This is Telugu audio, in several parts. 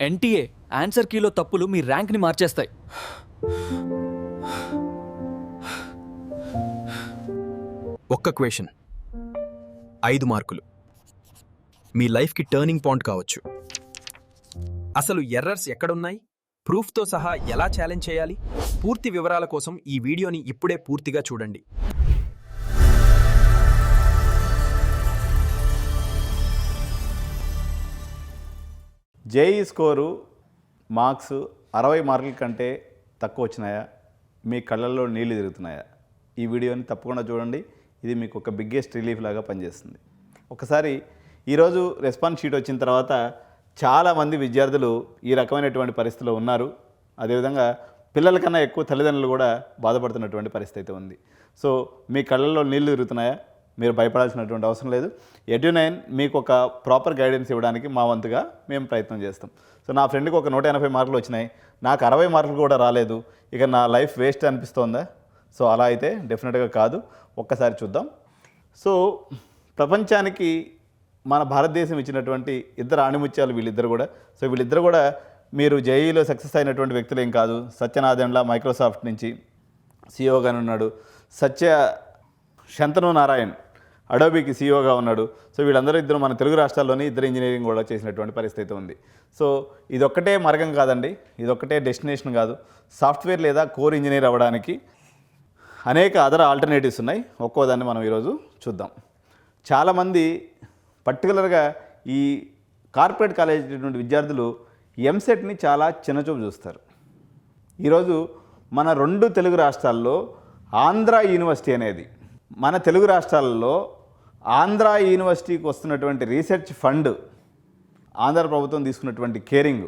ఎన్టీఏ ఆన్సర్ కీలో తప్పులు మీ ర్యాంక్ని మార్చేస్తాయి. ఒక్క క్వశ్చన్ 5 మార్కులు మీ లైఫ్కి టర్నింగ్ పాయింట్ కావచ్చు. అసలు ఎర్రర్స్ ఎక్కడున్నాయి, ప్రూఫ్తో సహా ఎలా ఛాలెంజ్ చేయాలి? పూర్తి వివరాల కోసం ఈ వీడియోని ఇప్పుడే పూర్తిగా చూడండి. జేఈ స్కోరు మార్క్స్ 60 మార్కుల కంటే తక్కువ వచ్చినాయా? మీ కళ్ళల్లో నీళ్లు తిరుగుతున్నాయా? ఈ వీడియోని తప్పకుండా చూడండి. ఇది మీకు ఒక బిగ్గెస్ట్ రిలీఫ్ లాగా పనిచేస్తుంది. ఒకసారి ఈరోజు రెస్పాన్స్ షీట్ వచ్చిన తర్వాత చాలామంది విద్యార్థులు ఈ రకమైనటువంటి పరిస్థితిలో ఉన్నారు. అదేవిధంగా పిల్లల కన్నా ఎక్కువ తల్లిదండ్రులు కూడా బాధపడుతున్నటువంటి పరిస్థితి అయితే ఉంది. సో మీ కళ్ళల్లో నీళ్లు తిరుగుతున్నాయా? మీరు భయపడాల్సినటువంటి అవసరం లేదు. ఎడ్యునైన్ మీకు ఒక ప్రాపర్ గైడెన్స్ ఇవ్వడానికి మా వంతుగా మేము ప్రయత్నం చేస్తాం. సో నా ఫ్రెండ్కి ఒక 180 మార్కులు వచ్చినాయి, నాకు 60 మార్కులు కూడా రాలేదు, ఇక నా లైఫ్ వేస్ట్ అనిపిస్తోందా? సో అలా అయితే డెఫినెట్గా కాదు. ఒక్కసారి చూద్దాం. సో ప్రపంచానికి మన భారతదేశం ఇచ్చినటువంటి ఇద్దరు ఆణిముత్యాలు వీళ్ళిద్దరు కూడా. సో వీళ్ళిద్దరు కూడా మీరు జేఈలో సక్సెస్ అయినటువంటి వ్యక్తులు ఏం కాదు. సత్యనాదెండ్ల మైక్రోసాఫ్ట్ నుంచి సీఈఓగానే ఉన్నాడు. శంతను నారాయణ్ అడోబీకి సీఈఓగా ఉన్నాడు. సో వీళ్ళందరూ ఇద్దరు మన తెలుగు రాష్ట్రాల్లోని ఇద్దరు ఇంజనీరింగ్ కూడా చేసినటువంటి పరిస్థితి ఉంది. సో ఇదొక్కటే మార్గం కాదండి, ఇదొక్కటే డెస్టినేషన్ కాదు. సాఫ్ట్వేర్ లేదా కోర్ ఇంజనీర్ అవ్వడానికి అనేక అదర్ ఆల్టర్నేటివ్స్ ఉన్నాయి. ఒక్కోదాన్ని మనం ఈరోజు చూద్దాం. చాలామంది పర్టికులర్గా ఈ కార్పొరేట్ కాలేజ్ విద్యార్థులు ఎంసెట్ని చాలా చిన్నచూపు చూస్తారు. ఈరోజు మన 2 తెలుగు రాష్ట్రాల్లో ఆంధ్ర యూనివర్సిటీ అనేది, మన తెలుగు రాష్ట్రాలలో ఆంధ్ర యూనివర్సిటీకి వస్తున్నటువంటి రీసెర్చ్ ఫండ్, ఆంధ్ర ప్రభుత్వం తీసుకున్నటువంటి కేరింగ్,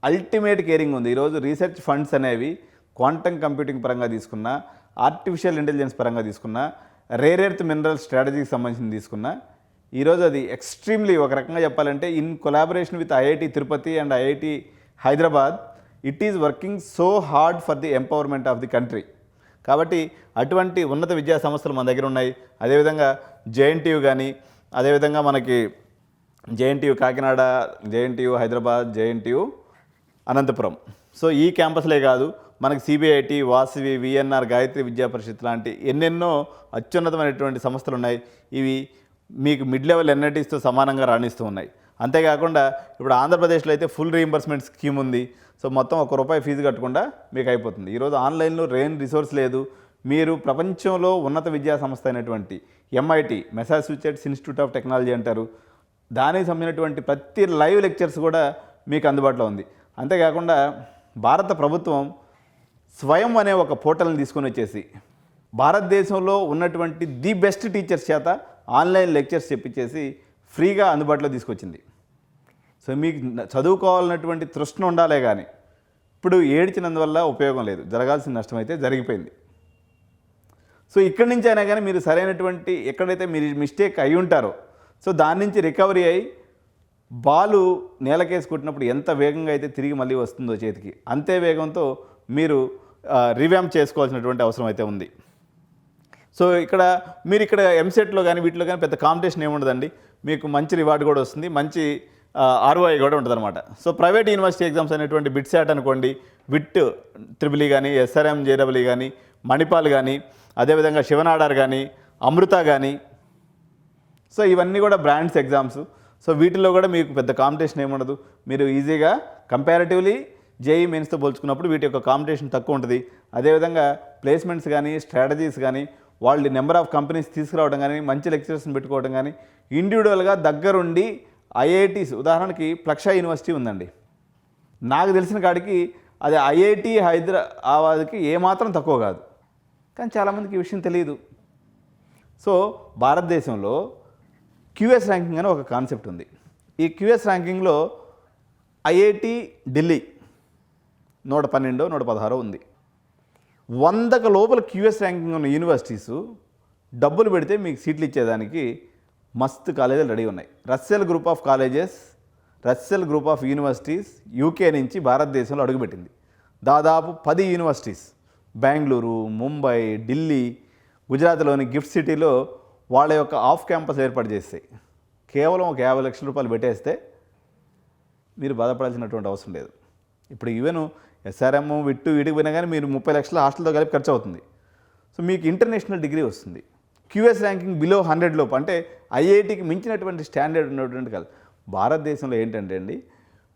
అల్టిమేట్ కేరింగ్ ఉంది. ఈరోజు రీసెర్చ్ ఫండ్స్ అనేవి క్వాంటమ్ కంప్యూటింగ్ పరంగా తీసుకున్నా, ఆర్టిఫిషియల్ ఇంటెలిజెన్స్ పరంగా తీసుకున్నా, రేర్ ఎర్త్ మినరల్ స్ట్రాటజీకి సంబంధించి తీసుకున్నా, ఈరోజు అది ఎక్స్ట్రీమ్లీ, ఒక రకంగా చెప్పాలంటే in collaboration with IIT Tirupati and IIT Hyderabad, it is working so hard for the empowerment of the country. కాబట్టి అటువంటి ఉన్నత విద్యా సంస్థలు మన దగ్గర ఉన్నాయి. అదేవిధంగా జేఎన్టీయు కానీ, అదేవిధంగా మనకి JNTU Kakinada, JNTU Hyderabad, JNTU Anantapur. So ఈ క్యాంపస్లే కాదు, మనకి సిబిఐటి, వాసవి, విఎన్ఆర్, గాయత్రి విద్యా పరిషత్ లాంటి ఎన్నెన్నో అత్యున్నతమైనటువంటి సంస్థలు ఉన్నాయి. ఇవి మీకు మిడ్ లెవెల్ ఎన్ఐటీస్తో సమానంగా రాణిస్తూ ఉన్నాయి. అంతేకాకుండా ఇప్పుడు ఆంధ్రప్రదేశ్లో అయితే ఫుల్ రీయింబర్స్మెంట్ స్కీమ్ ఉంది. సో మొత్తం ₹1 ఫీజు కట్టకుండా మీకు అయిపోతుంది. ఈరోజు ఆన్లైన్లో రిసోర్స్ లేదు. మీరు ప్రపంచంలో ఉన్నత విద్యా సంస్థ అయినటువంటి MIT, Massachusetts institute of technology అంటారు, దానికి సంబంధించినటువంటి ప్రతి లైవ్ లెక్చర్స్ కూడా మీకు అందుబాటులో ఉంది. అంతేకాకుండా భారత ప్రభుత్వం స్వయం అనే ఒక పోర్టల్ని తీసుకొని వచ్చేసి భారతదేశంలో ఉన్నటువంటి ది బెస్ట్ టీచర్స్ చేత ఆన్లైన్ లెక్చర్స్ చెప్పించేసి ఫ్రీగా అందుబాటులో తీసుకొచ్చింది. సో మీకు చదువుకోవాలన్నటువంటి తృష్ణ ఉండాలే కానీ ఇప్పుడు ఏడ్చినందువల్ల ఉపయోగం లేదు. జరగాల్సిన నష్టం అయితే జరిగిపోయింది. సో ఇక్కడి నుంచి అయినా కానీ మీరు సరైనటువంటి ఎక్కడైతే మీరు మిస్టేక్ అయి ఉంటారో, సో దాని నుంచి రికవరీ అయ్యి బాలు నేలకేసి కొట్టినప్పుడు ఎంత వేగంగా అయితే తిరిగి మళ్ళీ వస్తుందో చేతికి, అంతే వేగంతో మీరు రివ్యాంప్ చేసుకోవాల్సినటువంటి అవసరం అయితే ఉంది. సో మీరు ఇక్కడ ఎంసెట్లో కానీ వీటిలో కానీ పెద్ద కాంపిటీషన్ ఏముండదండి. మీకు మంచి రివార్డు కూడా వస్తుంది, మంచి ఆర్ఓఐ కూడా ఉంటుంది అనమాట. సో ప్రైవేట్ యూనివర్సిటీ ఎగ్జామ్స్ అనేటువంటి బిట్సాట్ అనుకోండి, విట్ ట్రిపుల్ కానీ, ఎస్ఆర్ఎం జేడబ్ల్యూ కానీ, మణిపాల్ కానీ, అదేవిధంగా శివనాడార్ కానీ, అమృత కానీ, సో ఇవన్నీ కూడా బ్రాండ్స్ ఎగ్జామ్స్. సో వీటిల్లో కూడా మీకు పెద్ద కాంపిటీషన్ ఏముండదు. మీరు ఈజీగా కంపారిటివ్లీ జేఈ మెయిన్స్తో పోల్చుకున్నప్పుడు వీటి యొక్క కాంపిటీషన్ తక్కువ ఉంటుంది. అదేవిధంగా ప్లేస్మెంట్స్ కానీ, స్ట్రాటజీస్ కానీ, వాళ్ళు నెంబర్ ఆఫ్ కంపెనీస్ తీసుకురావడం కానీ, మంచి లెక్చరర్స్ని పెట్టుకోవడం కానీ, ఇండివిజువల్గా దగ్గరుండి ఐఐటీస్, ఉదాహరణకి ప్లక్ష యూనివర్సిటీ ఉందండి, నాకు తెలిసిన కాడికి అది ఐఐటి హైదరాబాద్కి ఏమాత్రం తక్కువ కాదు. కానీ చాలామందికి ఈ విషయం తెలియదు. సో భారతదేశంలో క్యూఎస్ ర్యాంకింగ్ అనే ఒక కాన్సెప్ట్ ఉంది. ఈ క్యూఎస్ ర్యాంకింగ్లో ఐఐటి ఢిల్లీ 112, 116 ఉంది. 100కు లోపల క్యూఎస్ ర్యాంకింగ్ ఉన్న యూనివర్సిటీస్ డబ్బులు పెడితే మీకు సీట్లు ఇచ్చేదానికి మస్తు కాలేజీలు రెడీ ఉన్నాయి. Russell group of colleges, Russell group of universities UK నుంచి భారతదేశంలో అడుగుపెట్టింది. దాదాపు 10 యూనివర్సిటీస్ బెంగళూరు, ముంబై, ఢిల్లీ, గుజరాత్లోని గిఫ్ట్ సిటీలో వాళ్ళ యొక్క ఆఫ్ క్యాంపస్ ఏర్పాటు చేస్తాయి. కేవలం ఒక ₹50 లక్షలు పెట్టేస్తే మీరు బాధపడాల్సినటువంటి అవసరం లేదు. ఇప్పుడు ఈవెన్ ఎస్ఆర్ఎం విట్టు వీటికి పోయినా కానీ మీరు 30 లక్షల హాస్టల్తో కలిపి ఖర్చు అవుతుంది. సో మీకు ఇంటర్నేషనల్ డిగ్రీ వస్తుంది. క్యూఎస్ ర్యాంకింగ్ బిలో 100 లోపు, అంటే ఐఐటికి మించినటువంటి స్టాండర్డ్ ఉన్నటువంటి కాదు. భారతదేశంలో ఏంటంటే అండి,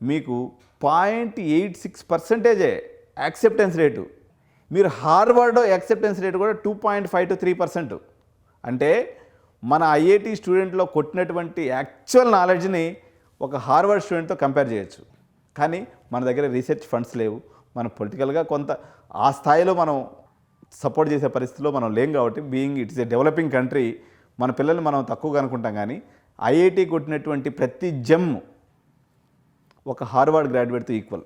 మీకు 0.86% యాక్సెప్టెన్స్ రేటు. మీరు హార్వర్డ్ యాక్సెప్టెన్స్ రేటు కూడా 2.5 to 3%. అంటే మన ఐఐటి స్టూడెంట్లో కొట్టినటువంటి యాక్చువల్ నాలెడ్జ్ని ఒక హార్వర్డ్ స్టూడెంట్తో కంపేర్ చేయొచ్చు. కానీ మన దగ్గర రీసెర్చ్ ఫండ్స్ లేవు. మనం పొలిటికల్గా కొంత ఆ స్థాయిలో మనం సపోర్ట్ చేసే పరిస్థితిలో మనం లేం కాబట్టి, being it's a developing country, మన పిల్లల్ని మనం తక్కువగా అనుకుంటాం. కానీ ఐఐటి కొట్టినటువంటి ప్రతి జెమ్ ఒక హార్వర్డ్ గ్రాడ్యుయేట్తో ఈక్వల్.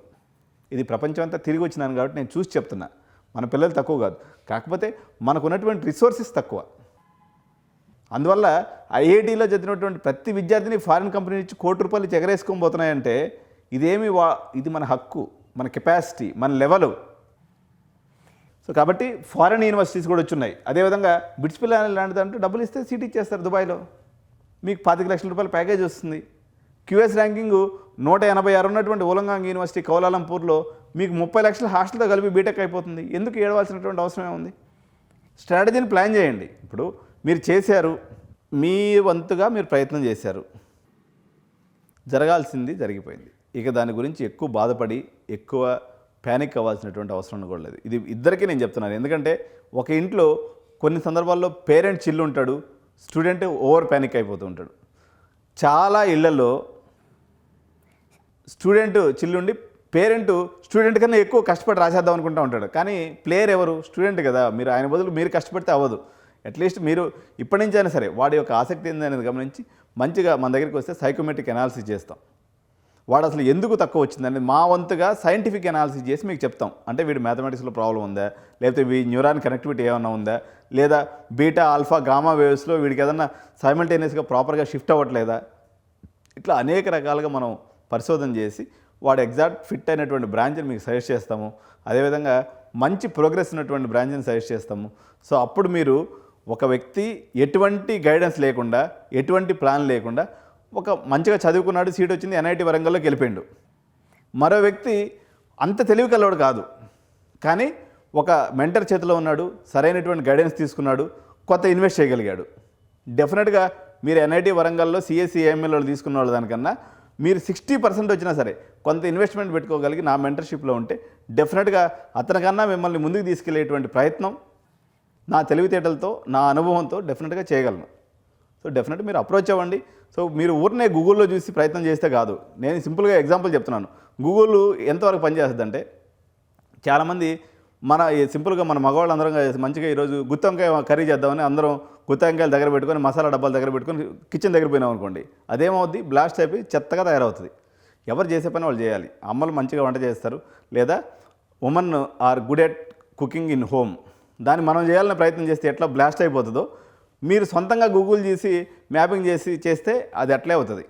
ఇది ప్రపంచం అంతా తిరిగి వచ్చినాను కాబట్టి నేను చూసి చెప్తున్నా. మన పిల్లలు తక్కువ కాదు, కాకపోతే మనకున్నటువంటి రిసోర్సెస్ తక్కువ. అందువల్ల ఐఐటీలో చదివినటువంటి ప్రతి విద్యార్థిని ఫారిన్ కంపెనీ నుంచి ₹1 కోటి ఎగరేసుకొని పోతున్నాయంటే ఇది మన హక్కు, మన కెపాసిటీ, మన లెవెలు. సో కాబట్టి ఫారిన్ యూనివర్సిటీస్ కూడా వచ్చున్నాయి. అదేవిధంగా బిట్స్ పిల్లలు లాంటిదంటే డబ్బులు ఇస్తే సీట్ ఇచ్చేస్తారు దుబాయ్లో, మీకు ₹25 లక్షల ప్యాకేజ్ వస్తుంది. క్యూఎస్ ర్యాంకింగ్ 186 ఉన్నటువంటి ఓలంగాంగ్ యూనివర్సిటీ కౌలాలంపూర్లో మీకు 30 లక్షల హాస్టల్తో కలిపి బీటెక్ అయిపోతుంది. ఎందుకు ఏడవలసినటువంటి అవసరమే ఉంది? స్ట్రాటజీని ప్లాన్ చేయండి. ఇప్పుడు మీరు చేశారు, మీ వంతుగా మీరు ప్రయత్నం చేశారు, జరగాల్సింది జరిగిపోయింది. ఇక దాని గురించి ఎక్కువ బాధపడి ఎక్కువ ప్యానిక్ అవ్వాల్సినటువంటి అవసరం కూడా లేదు. ఇది ఇద్దరికీ నేను చెప్తున్నాను. ఎందుకంటే ఒక ఇంట్లో కొన్ని సందర్భాల్లో పేరెంట్ చిల్లు ఉంటాడు, స్టూడెంట్ ఓవర్ ప్యానిక్ అయిపోతూ ఉంటాడు. చాలా ఇళ్లలో స్టూడెంట్ చిల్లుండి పేరెంట్ స్టూడెంట్ కన్నా ఎక్కువ కష్టపడి రాసేద్దాం అనుకుంటూ ఉంటాడు. కానీ ప్లేయర్ ఎవరు? స్టూడెంట్ కదా. మీరు ఆయన బదులు మీరు కష్టపడితే అవ్వదు. అట్లీస్ట్ మీరు ఇప్పటి నుంచి అయినా సరే వాడి యొక్క ఆసక్తి ఏందనేది గమనించి మంచిగా మన దగ్గరికి వస్తే సైకోమెట్రిక్ అనాలిసిస్ చేస్తాం. వాడు అసలు ఎందుకు తక్కువ వచ్చిందని మా వంతుగా సైంటిఫిక్ అనాలిసిస్ చేసి మీకు చెప్తాం. అంటే వీడు మ్యాథమెటిక్స్లో ప్రాబ్లం ఉందా, లేకపోతే న్యూరాన్ కనెక్టివిటీ ఏమైనా ఉందా, లేదా బీటా ఆల్ఫా గామా వేవ్స్లో వీడికి ఏదన్నా సైమల్టేనియస్గా ప్రాపర్గా షిఫ్ట్ అవ్వట్లేదా, ఇట్లా అనేక రకాలుగా మనం పరిశోధన చేసి వాడు ఎగ్జాక్ట్ ఫిట్ అయినటువంటి బ్రాంచ్ని మీకు సజెస్ట్ చేస్తాము. అదేవిధంగా మంచి ప్రోగ్రెస్ ఉన్నటువంటి బ్రాంచ్ని సజెస్ట్ చేస్తాము. సో అప్పుడు మీరు ఒక వ్యక్తి ఎటువంటి గైడెన్స్ లేకుండా, ఎటువంటి ప్లాన్ లేకుండా ఒక మంచిగా చదువుకున్నాడు, సీట్ వచ్చింది, ఎన్ఐటి వరంగల్లోకి వెళ్ళిపోయిండు. మరో వ్యక్తి అంత తెలివి కలవాడు కాదు, కానీ ఒక మెంటర్ చేతిలో ఉన్నాడు, సరైనటువంటి గైడెన్స్ తీసుకున్నాడు, కొత్త ఇన్వెస్ట్ చేయగలిగాడు. డెఫినెట్గా మీరు ఎన్ఐటి వరంగల్లో సిఎస్సి ఏఎంఎల్లో తీసుకున్న వాళ్ళు దానికన్నా మీరు 60% వచ్చినా సరే కొంత ఇన్వెస్ట్మెంట్ పెట్టుకోగలిగి నా మెంటర్షిప్లో ఉంటే డెఫినెట్గా అతనికన్నా మిమ్మల్ని ముందుకు తీసుకెళ్లేటువంటి ప్రయత్నం నా తెలివితేటలతో, నా అనుభవంతో డెఫినెట్గా చేయగలను. సో డెఫినెట్గా మీరు అప్రోచ్ అవ్వండి. సో మీరు ఊరినే గూగుల్లో చూసి ప్రయత్నం చేస్తే కాదు. నేను సింపుల్గా ఎగ్జాంపుల్ చెప్తున్నాను. గూగుల్ ఎంతవరకు పనిచేస్తుందంటే, చాలామంది సింపుల్గా మన మగవాళ్ళందరం మంచిగా ఈరోజు గుత్తి వంకాయ కర్రీ చేద్దామని అందరం గుత్తి వంకాయలు దగ్గర పెట్టుకొని, మసాలా డబ్బాలు దగ్గర పెట్టుకొని కిచెన్ దగ్గర పోయినాం అనుకోండి, అదేమవుద్ది, బ్లాస్ట్ అయిపోయి చెత్తగా తయారవుతుంది. ఎవరు చేసే పని వాళ్ళు చేయాలి. అమ్మలు మంచిగా వంట చేస్తారు, లేదా women are good at cooking in home. దాన్ని మనం చేయాలనే ప్రయత్నం చేస్తే ఎట్లా బ్లాస్ట్ అయిపోతుందో, మీరు సొంతంగా గూగుల్ చేసి మ్యాపింగ్ చేస్తే అది అట్లే అవుతుంది.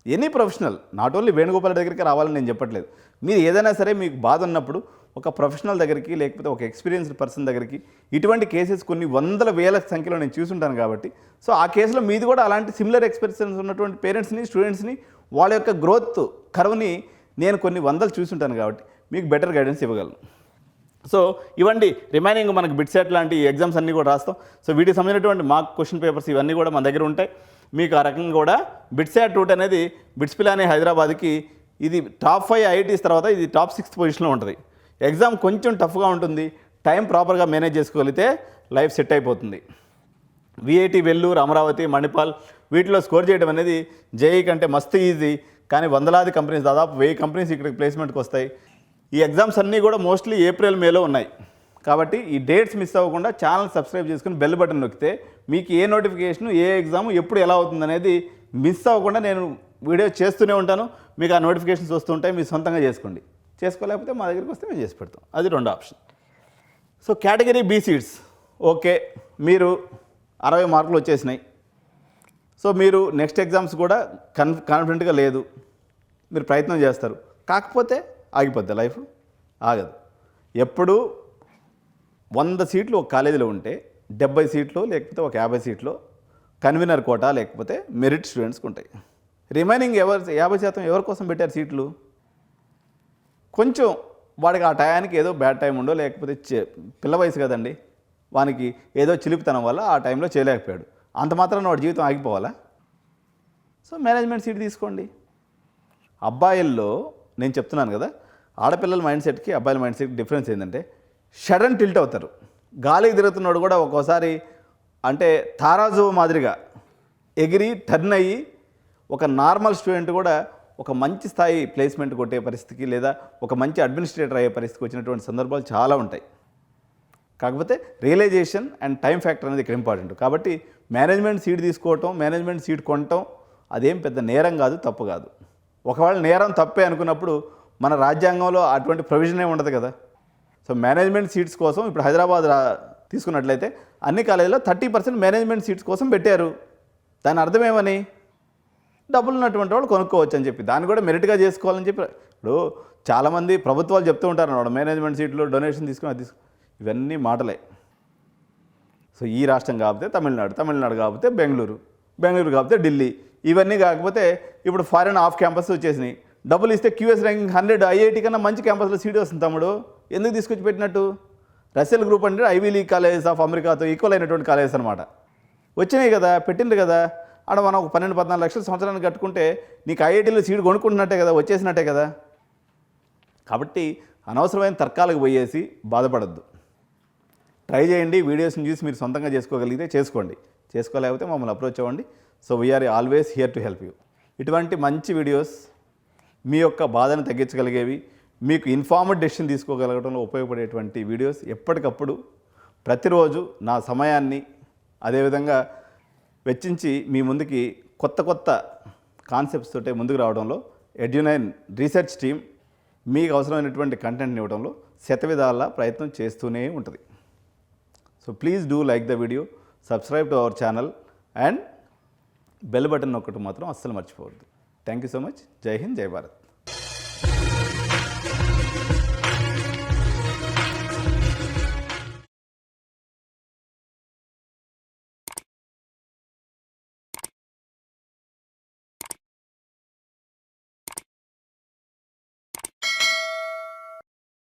Any professional, not only Venugopal దగ్గరికి రావాలని నేను చెప్పట్లేదు. మీరు ఏదైనా సరే మీకు బాధ ఉన్నప్పుడు ఒక ప్రొఫెషనల్ దగ్గరికి, లేకపోతే ఒక ఎక్స్పీరియన్స్డ్ పర్సన్ దగ్గరికి, ఇటువంటి కేసెస్ కొన్ని వందల వేల సంఖ్యలో నేను చూసుంటాను కాబట్టి, సో ఆ కేసులో మీది కూడా అలాంటి సిమిలర్ ఎక్స్పీరియన్స్ ఉన్నటువంటి పేరెంట్స్ని, స్టూడెంట్స్ని, వాళ్ళ యొక్క గ్రోత్ కర్వ్ని నేను కొన్ని వందలు చూసుంటాను కాబట్టి మీకు బెటర్ గైడెన్స్ ఇవ్వగలను. సో ఇవ్వండి, రిమైనింగ్ మనకు బిట్సెట్ లాంటి ఎగ్జామ్స్ అన్నీ కూడా రాస్తాం. సో వీటికి సంబంధించినటువంటి మార్క్ క్వశ్చన్ పేపర్స్ ఇవన్నీ కూడా మన దగ్గర ఉంటాయి. మీకు ఆ రకంగా కూడా బిట్సెట్ రూట్ అనేది బిట్స్ పిలాని హైదరాబాద్కి ఇది టాప్ 5 ఐఐటీస్ తర్వాత ఇది టాప్ 6th పొజిషన్లో ఉంటుంది. ఎగ్జామ్ కొంచెం టఫ్గా ఉంటుంది. టైం ప్రాపర్గా మేనేజ్ చేసుకోగలిగితే లైఫ్ సెట్ అయిపోతుంది. విఐటి, వెల్లూరు, అమరావతి, మణిపాల్ వీటిలో స్కోర్ చేయడం అనేది జేఈ కంటే మస్తు ఈజీ. కానీ వందలాది కంపెనీస్, దాదాపు 1000 కంపెనీస్ ఇక్కడికి ప్లేస్మెంట్కి వస్తాయి. ఈ ఎగ్జామ్స్ అన్నీ కూడా మోస్ట్లీ ఏప్రిల్, మేలో ఉన్నాయి. కాబట్టి ఈ డేట్స్ మిస్ అవ్వకుండా ఛానల్ సబ్స్క్రైబ్ చేసుకుని బెల్ బటన్ నొక్కితే మీకు ఏ నోటిఫికేషన్, ఏ ఎగ్జామ్ ఎప్పుడు ఎలా అవుతుంది అనేది మిస్ అవ్వకుండా నేను వీడియో చేస్తూనే ఉంటాను. మీకు ఆ నోటిఫికేషన్స్ వస్తుంటాయి, మీరు సొంతంగా చేసుకోండి. చేసుకోలేకపోతే మా దగ్గరికి వస్తే మేము చేసి పెడతాం. అది 2వ option. So category B seats okay, మీరు 60 మార్కులు వచ్చేసినాయి. సో మీరు నెక్స్ట్ ఎగ్జామ్స్ కూడా కాన్ఫిడెంట్గా లేదు, మీరు ప్రయత్నం చేస్తారు. కాకపోతే ఆగిపోద్ది లైఫ్, ఆగదు. ఎప్పుడు 100 సీట్లు ఒక కాలేజీలో ఉంటే 70 సీట్లు లేకపోతే ఒక 50 సీట్లు కన్వీనర్ కోటా లేకపోతే మెరిట్ స్టూడెంట్స్కి ఉంటాయి. రిమైనింగ్ 50% ఎవరి కోసం పెట్టారు సీట్లు? కొంచెం వాడికి ఆ టయానికి ఏదో బ్యాడ్ టైం ఉండో లేకపోతే పిల్ల వయసు కదండి, వానికి ఏదో చిలిపితనం వల్ల ఆ టైంలో చేయలేకపోయాడు. అంత మాత్రాన వాడి జీవితం ఆగిపోవాలా? సో మేనేజ్మెంట్ సీట్ తీసుకోండి. అబ్బాయిల్లో నేను చెప్తున్నాను కదా, ఆడపిల్లల మైండ్ సెట్కి అబ్బాయిల మైండ్ సెట్కి డిఫరెన్స్ ఏంటంటే సడన్ టిల్ట్ అవుతారు. గాలికి తిరుగుతున్నాడు కూడా ఒక్కోసారి అంటే తారాజు మాదిరిగా ఎగిరి టర్న్ అయ్యి ఒక నార్మల్ స్టూడెంట్ కూడా ఒక మంచి స్థాయి ప్లేస్మెంట్ కొట్టే పరిస్థితికి లేదా ఒక మంచి అడ్మినిస్ట్రేటర్ అయ్యే పరిస్థితికి వచ్చినటువంటి సందర్భాలు చాలా ఉంటాయి. కాకపోతే రియలైజేషన్ అండ్ టైం ఫ్యాక్టర్ అనేది ఇక్కడ ఇంపార్టెంట్. కాబట్టి మేనేజ్మెంట్ సీట్ తీసుకోవటం, మేనేజ్మెంట్ సీట్ కొనటం అదేం పెద్ద నేరం కాదు, తప్పు కాదు. ఒకవేళ నేరం తప్పే అనుకున్నప్పుడు మన రాజ్యాంగంలో అటువంటి ప్రొవిజనే ఉండదు కదా. సో మేనేజ్మెంట్ సీట్స్ కోసం ఇప్పుడు హైదరాబాద్ తీసుకున్నట్లయితే అన్ని కాలేజీలో 30% మేనేజ్మెంట్ సీట్స్ కోసం పెట్టారు. దాని అర్థం ఏమని? డబ్బులు ఉన్నటువంటి వాళ్ళు కొనుక్కోవచ్చు అని చెప్పి, దాన్ని కూడా మెరిట్గా చేసుకోవాలని చెప్పి. ఇప్పుడు చాలామంది ప్రభుత్వాలు చెప్తూ ఉంటారు అన్నమాట, మేనేజ్మెంట్ సీట్లు డొనేషన్ తీసుకుని అది ఇవన్నీ మాటలే. సో ఈ రాష్ట్రం కాకపోతే తమిళనాడు, తమిళనాడు కాకపోతే బెంగళూరు, బెంగళూరు కాకపోతే ఢిల్లీ, ఇవన్నీ కాకపోతే ఇప్పుడు ఫారెన్ ఆఫ్ క్యాంపస్ వచ్చేసినాయి. డబ్బులు ఇస్తే క్యూఎస్ ర్యాంకింగ్ 100 ఐఐటి కన్నా మంచి క్యాంపస్లో సీట్ వస్తుంది తమ్ముడు. ఎందుకు తీసుకొచ్చి పెట్టినట్టు? రసెల్ గ్రూప్ అంటే ఐవీ లీగ్ కాలేజెస్ ఆఫ్ అమెరికాతో ఈక్వల్ అయినటువంటి కాలేజెస్ అనమాట. వచ్చినాయి కదా, పెట్టిండ్రు కదా. ఆడ మనం ఒక 12-14 లక్షల సంవత్సరానికి కట్టుకుంటే నీకు ఐఐటీలో సీట్ కొనుక్కుంటున్నట్టే కదా, వచ్చేసినట్టే కదా. కాబట్టి అనవసరమైన తర్కాలకు పోయేసి బాధపడద్దు. ట్రై చేయండి, వీడియోస్ని చూసి మీరు సొంతంగా చేసుకోగలిగితే చేసుకోండి, చేసుకోలేకపోతే మమ్మల్ని అప్రోచ్ అవ్వండి. So we're always here to help you. ఇటువంటి మంచి వీడియోస్ మీ యొక్క బాధను తగ్గించగలిగేవి, మీకు ఇన్ఫార్మ్డ్ డెసిషన్ తీసుకోగలగడంలో ఉపయోగపడేటువంటి వీడియోస్ ఎప్పటికప్పుడు ప్రతిరోజు నా సమయాన్ని అదేవిధంగా వెచ్చించి మీ ముందుకి కొత్త కొత్త కాన్సెప్ట్స్ తోటే ముందుకు రావడంలో ఎడ్యునైన్ రీసెర్చ్ టీమ్ మీకు అవసరమైనటువంటి కంటెంట్ని ఇవ్వడంలో శతవిధాల ప్రయత్నం చేస్తూనే ఉంటుంది. So please do like the video, subscribe to our channel and bell button నొక్కటం మాత్రం అస్సలు మర్చిపోవద్దు. Thank you so much. Jai Hind, జై భారత్.